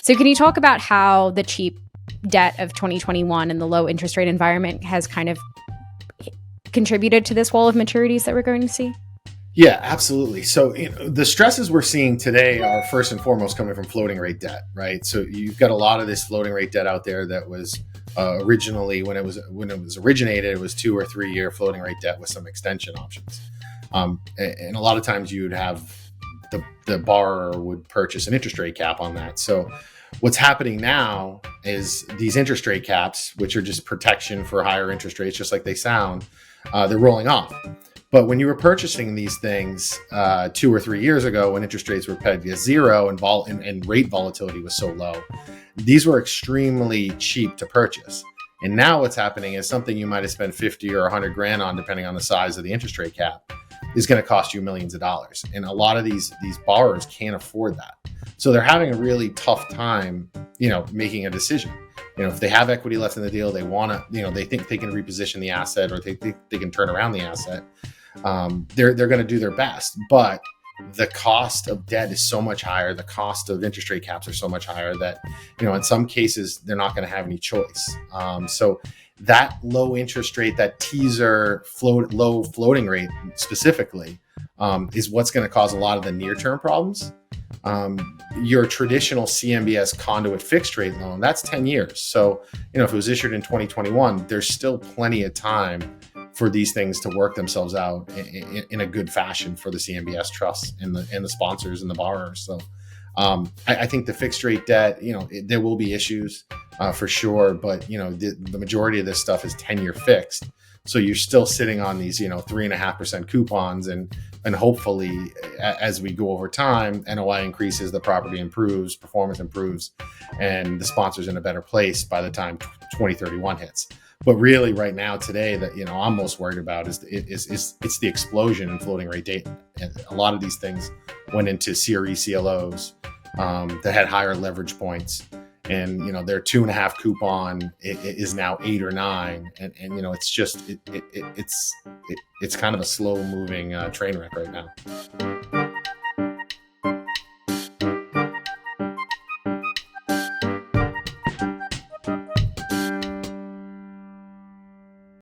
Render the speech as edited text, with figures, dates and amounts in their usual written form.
So can you talk about how the cheap debt of 2021 and the low interest rate environment has kind of contributed to this wall of maturities that we're going to see? Yeah, absolutely. So the stresses we're seeing today are first and foremost coming from floating rate debt, right? So you've got a lot of this floating rate debt out there that was originally, when it was originated, it was 2 or 3 year floating rate debt with some extension options. And a lot of times you'd have the borrower would purchase an interest rate cap on that. So what's happening now is these interest rate caps, which are just protection for higher interest rates, just like they sound, they're rolling off. But when you were purchasing these things 2 or 3 years ago, when interest rates were pegged at zero and rate volatility was so low, these were extremely cheap to purchase. And now what's happening is something you might have spent 50 or 100 grand on, depending on the size of the interest rate cap, is going to cost you millions of dollars. And a lot of these borrowers can't afford that. So they're having a really tough time, making a decision. If they have equity left in the deal, they want to, they think they can reposition the asset, or they think they can turn around the asset. They're going to do their best, but the cost of debt is so much higher. The cost of interest rate caps are so much higher that, in some cases, they're not going to have any choice. So that low interest rate, that teaser low floating rate specifically, is what's going to cause a lot of the near-term problems. Your traditional CMBS conduit fixed rate loan, that's 10 years. So, if it was issued in 2021, there's still plenty of time for these things to work themselves out in a good fashion for the CMBS trusts and the sponsors and the borrowers. So I think the fixed rate debt, there will be issues for sure, but the majority of this stuff is 10-year fixed. So you're still sitting on these 3.5% coupons, and hopefully as we go over time, NOI increases, the property improves, performance improves, and the sponsor's in a better place by the time 2031 hits. But really, right now, today, that I'm most worried about is it's the explosion in floating rate debt. And a lot of these things went into CRE CLOs that had higher leverage points, and their 2.5 coupon is now 8 or 9, and it's just it's kind of a slow moving train wreck right now.